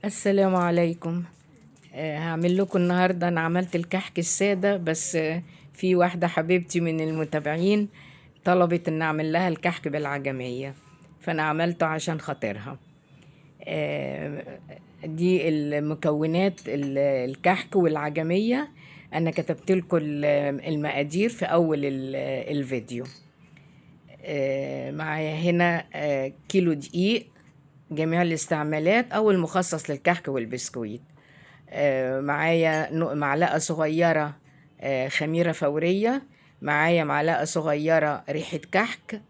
السلام عليكم. هعمل لكم النهاردة. أنا عملت الكحك السادة بس في واحدة حبيبتي من المتابعين طلبت إن أعمل لها الكحك بالعجمية، فأنا عملته عشان خاطرها. آه، دي المكونات الكحك والعجمية. أنا كتبت لكم المقادير في أول الفيديو. معايا هنا كيلو دقيق جميع الاستعمالات أو المخصص للكحك والبسكويت. معايا معلقة صغيرة خميرة فورية. معايا معلقة صغيرة ريحة كحك.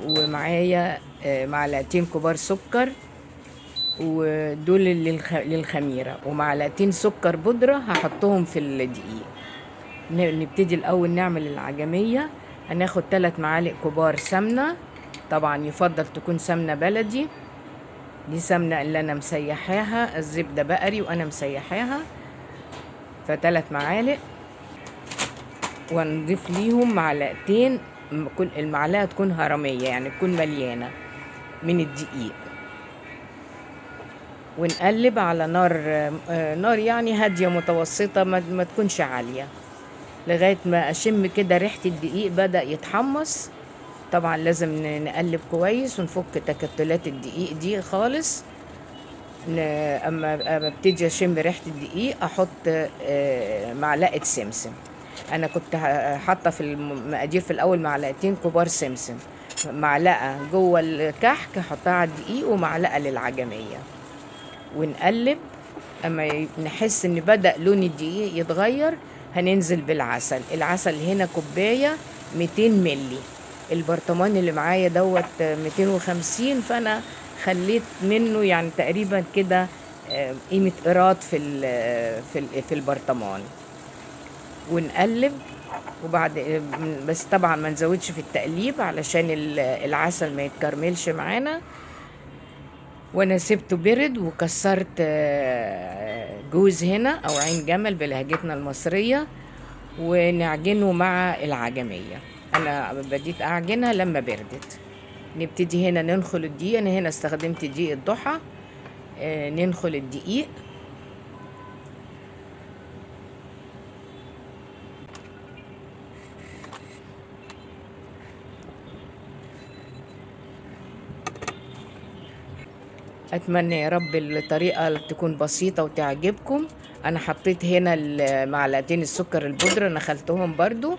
ومعايا معلقتين كبار سكر، ودول للخميرة، ومعلقتين سكر بودرة هحطهم في الدقيق. نبتدي الأول نعمل العجمية. هناخد 3 معالق كبار سمنة، طبعا يفضل تكون سمنة بلدي. دي سمنة اللي أنا مسيحاها، الزبدة بقري وأنا مسيحاها، ف3 معالق. ونضيف ليهم معلقتين، كل المعلقة تكون هرمية يعني تكون مليانة من الدقيق. ونقلب على نار يعني هادية متوسطة، ما تكونش عالية، لغاية ما أشم كده ريحة الدقيق بدأ يتحمص. طبعا لازم نقلب كويس ونفك تكتلات الدقيق دي خالص. اما ابتدي اشم ريحه الدقيق احط معلقه سمسم. انا كنت حاطه في المقادير في الاول معلقتين كبار سمسم، معلقه جوه الكحك احطها على الدقيق ومعلقه للعجميه. ونقلب اما نحس ان بدأ لون الدقيق يتغير هننزل بالعسل. العسل هنا كوبايه 200 ملي. البرطمان اللي معايا دوت 250، فانا خليت منه يعني تقريبا كده قيمة قيراط في البرطمان. ونقلب. وبعد بس طبعا ما نزودش في التقليب علشان العسل ما يتكرملش معانا. وانا سبته برد وكسرت جوز هنا او عين جمل بلهجتنا المصرية، ونعجنه مع العجمية. انا بديت اعجنها لما بردت. نبتدي هنا ننخل الدقيق. انا هنا استخدمت دقيق الضحى. ننخل الدقيق. اتمنى يا رب الطريقة تكون بسيطة وتعجبكم. انا حطيت هنا معلقتين السكر البودرة نخلتهم برضو،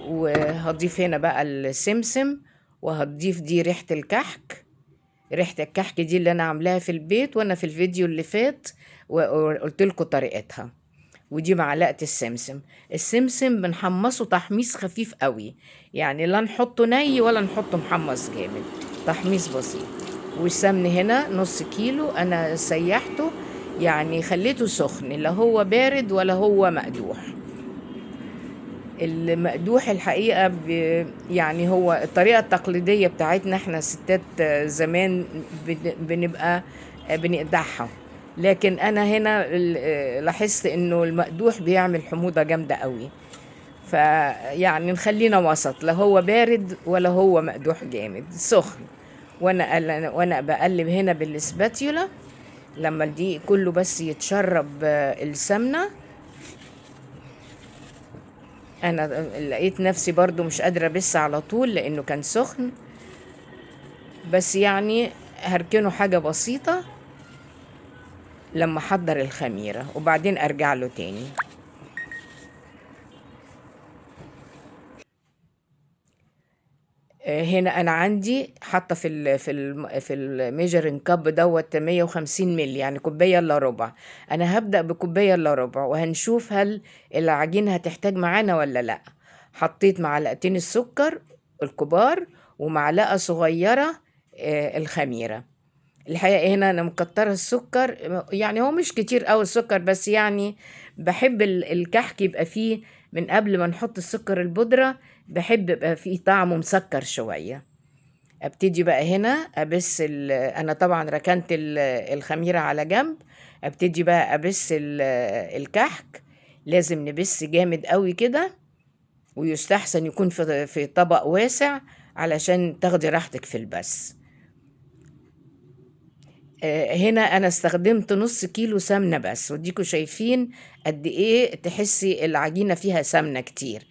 وهضيف هنا بقى السمسم، وهضيف دي ريحة الكحك. ريحة الكحك دي اللي انا عاملاها في البيت وانا في الفيديو اللي فات وقلت لكم طريقتها. ودي معلقة السمسم. السمسم بنحمصه تحميص خفيف قوي، يعني لا نحطه ني ولا نحطه محمص جامد، تحميص بسيط. والسمن هنا نص كيلو انا سيحته، يعني خليته سخن، لا هو بارد ولا هو مقدوح. المقدوح الحقيقة يعني هو الطريقة التقليدية بتاعتنا احنا ستات زمان بنبقى بنقدحها. لكن انا هنا لاحظت انه المقدوح بيعمل حموضة جامدة قوي، فيعني نخلينا وسط، لا هو بارد ولا هو مقدوح جامد، سخن. وانا بقلب هنا بالسباتيولا لما الدقيق كله بس يتشرب السمنة. انا لقيت نفسي برضو مش قادرة بس على طول لانه كان سخن، بس يعني هركنه حاجة بسيطة لما احضر الخميرة وبعدين ارجع له تاني. هنا انا عندي حاطه في الميجرنج كاب دوت 150 مللي، يعني كوبايه الا ربع. انا هبدا بكوبايه الا ربع وهنشوف هل العجينه هتحتاج معانا ولا لا. حطيت معلقتين السكر الكبار ومعلقه صغيره الخميره. الحقيقه هنا انا مكتره السكر، يعني هو مش كتير قوي السكر، بس يعني بحب الكحك يبقى فيه من قبل ما نحط السكر البودرة، بحب يبقى فيه طعمه مسكر شوية. ابتدي بقى هنا ابس انا طبعا ركنت الخميرة على جنب. ابتدي بقى ابس الكحك. لازم نبس جامد قوي كده، ويستحسن يكون في طبق واسع علشان تاخدي راحتك في البس. هنا انا استخدمت نص كيلو سمنة بس، وديكوا شايفين قد ايه تحسي العجينة فيها سمنة كتير.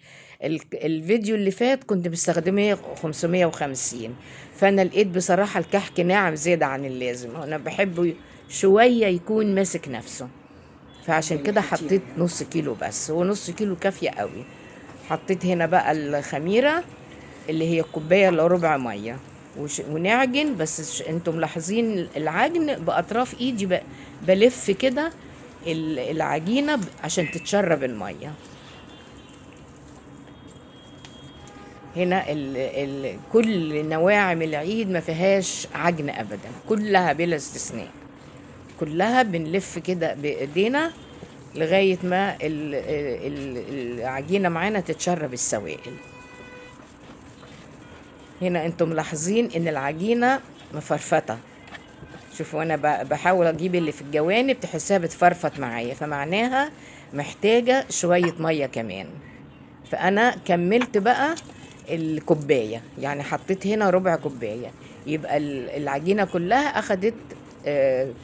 الفيديو اللي فات كنت مستخدمة 550. فانا لقيت بصراحة الكحك ناعم زيادة عن اللازم، انا بحبه شوية يكون ماسك نفسه، فعشان كده حطيت نص كيلو بس، ونص كيلو كافية قوي. حطيت هنا بقى الخميرة اللي هي كوباية الا ربع مية، ونعجن. بس انتم ملاحظين العجن بأطراف ايدي بلف كده العجينة عشان تتشرب المية. هنا كل نواعم العيد ما فيهاش عجن ابدا، كلها بلا استثناء، كلها بنلف كده بايدينا لغاية ما العجينة معانا تتشرب السوائل. هنا انتم ملاحظين ان العجينة مفرفتة، شوفوا انا بحاول اجيب اللي في الجوانب تحسها بتفرفط معايا، فمعناها محتاجة شوية مية كمان. فانا كملت بقى الكوباية، يعني حطيت هنا ربع كوباية، يبقى العجينة كلها اخدت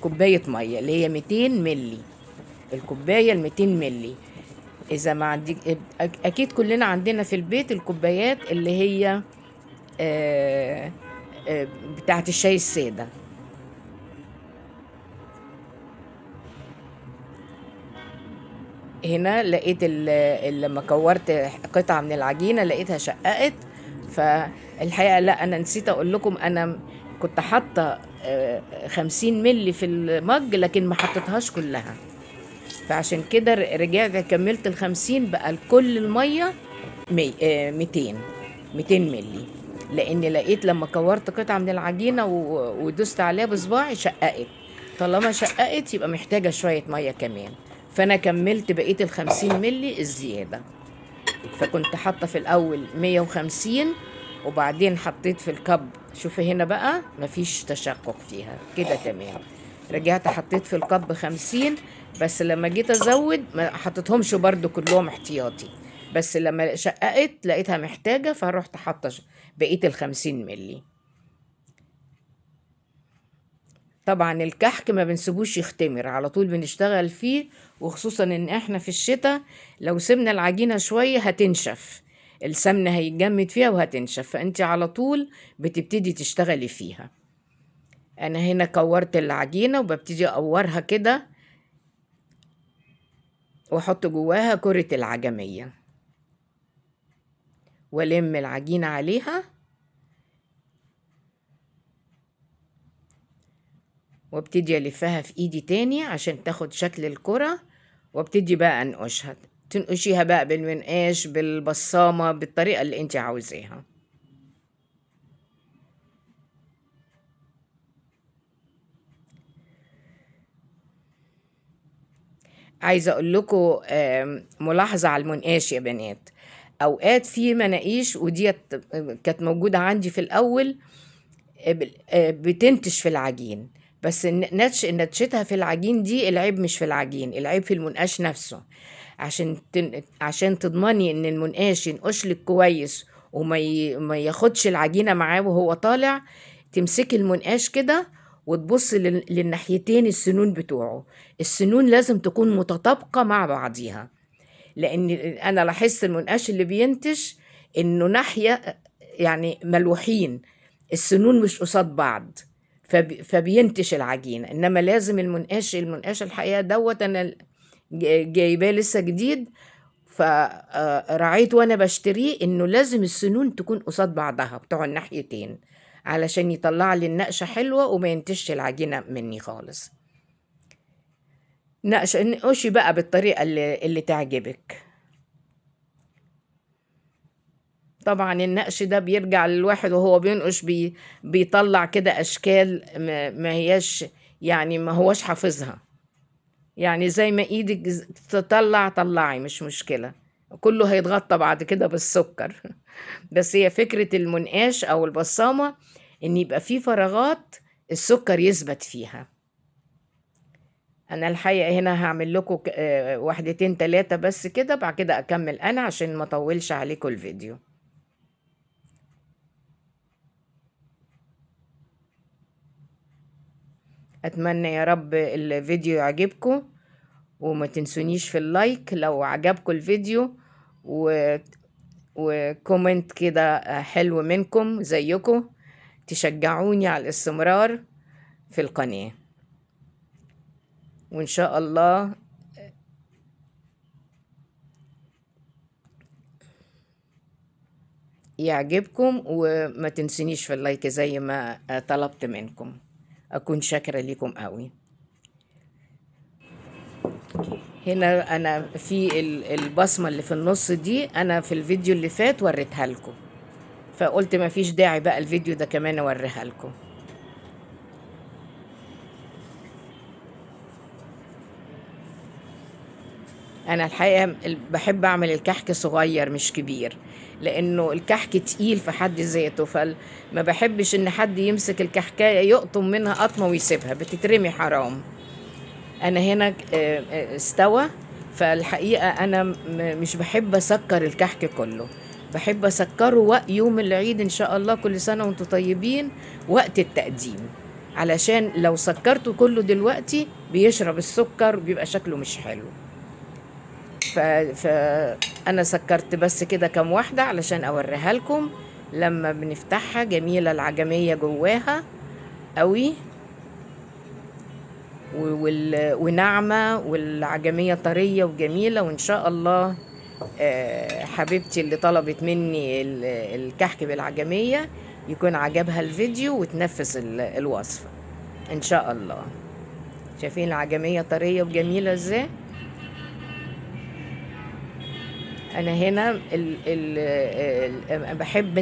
كوباية مية اللي هي 200 ملي، الكوباية 200 ملي. اذا ما عندك، اكيد كلنا عندنا في البيت الكوبايات اللي هي آه، بتاعت الشاي السادة. هنا لقيت لما كورت قطعة من العجينة لقيتها شققت. فالحقيقة لا، أنا نسيت أقول لكم، أنا كنت حاطة 50 ملي في المج لكن ما حطيتهاش كلها، فعشان كده رجعت كملت ال50 بقى كل المية 200 ملي، لأن لقيت لما كورت قطعة من العجينة ودوست عليها بصباعي شققت. طالما شققت يبقى محتاجة شوية مية كمان، فأنا كملت بقية ال50 ملي الزيادة. فكنت حاطة في الأول 150، وبعدين حطيت في الكب، شوفي هنا بقى مفيش تشقق فيها كده تمام. رجعت حطيت في الكب 50، بس لما جيت أزود ما حطيتهمش برضو كلهم احتياطي، بس لما شققت لقيتها محتاجة فروحت حاطة بقية ال50 ملي. طبعا الكحك ما بنسيبوش يختمر، على طول بنشتغل فيه، وخصوصا ان احنا في الشتاء لو سيبنا العجينة شوية هتنشف، السمنة هيتجمد فيها وهتنشف، فانت على طول بتبتدي تشتغلي فيها. انا هنا كورت العجينة وببتدي اقورها كده واحط جواها كرة العجمية والم العجينة عليها، وابتدي الفها في ايدي تاني عشان تاخد شكل الكرة، وابتدي بقى انقشها، تنقشيها بقى بالمنقاش بالبصامة بالطريقة اللي انت عاوزاها. عايزة اقول لكم ملاحظة على المنقاش يا بنات، اوقات في مناقيش وديت كانت موجودة عندي في الاول بتنتش في العجين، بس نتشتها في العجين دي العيب مش في العجين، العيب في المنقاش نفسه. عشان تضمني ان المنقاش ينقش لك كويس ما ياخدش العجينة معاه وهو طالع، تمسكي المنقاش كده وتبص للناحيتين السنون بتوعه، السنون لازم تكون متطابقة مع بعضيها، لان انا لاحظت المنقاش اللي بينتش انه ناحية يعني ملوحين، السنون مش قصاد بعض، فبينتش العجينة. انما لازم المنقاش الحقيقة دوت انا جايباه لسه جديد، فرعيت وانا بشتريه انه لازم السنون تكون قصاد بعضها بتوع الناحيتين علشان يطلع لي النقشة حلوة وما ينتش العجينة مني خالص. نقشي بقى بالطريقة اللي تعجبك. طبعا النقش ده بيرجع للواحد وهو بينقش بيطلع كده اشكال ما هياش، يعني ما هوش حافظها، يعني زي ما ايدك تطلع طلعي مش مشكلة، كله هيتغطى بعد كده بالسكر. بس هي فكرة المنقاش او البصامة ان يبقى فيه فراغات السكر يثبت فيها. انا الحقيقة هنا هعمل لكم واحدتين تلاتة بس كده، بعد كده اكمل انا عشان ما اطولش عليكم الفيديو. اتمنى يا رب الفيديو يعجبكم، وما تنسونيش في اللايك لو عجبكم الفيديو، و... وكومنت كده حلو منكم زيكم تشجعوني على الاستمرار في القناة. وإن شاء الله يعجبكم، وما تنسونيش في اللايك زي ما طلبت منكم. أكون شاكرة لكم قوي. هنا أنا في البصمة اللي في النص دي أنا في الفيديو اللي فات وريتها لكم، فقلت ما فيش داعي بقى الفيديو ده كمان أوريها لكم. انا الحقيقه بحب اعمل الكحك صغير مش كبير، لانه الكحك تقيل في حد ذاته، فما بحبش ان حد يمسك الكحكايه يقطم منها قطمه ويسيبها بتترمي حرام. انا هنا استوى، فالحقيقه انا مش بحب اسكر الكحك كله، بحب اسكره وقت يوم العيد ان شاء الله، كل سنه وانتم طيبين، وقت التقديم، علشان لو سكرته كله دلوقتي بيشرب السكر وبيبقى شكله مش حلو. فأنا سكرت بس كده كام واحدة علشان أوريها لكم لما بنفتحها. جميلة العجمية جواها قوي، وناعمة، والعجمية طرية وجميلة. وإن شاء الله حبيبتي اللي طلبت مني الكحك بالعجمية يكون عجبها الفيديو وتنفذ الوصفة إن شاء الله. شايفين العجمية طرية وجميلة إزاي؟ انا هنا بحب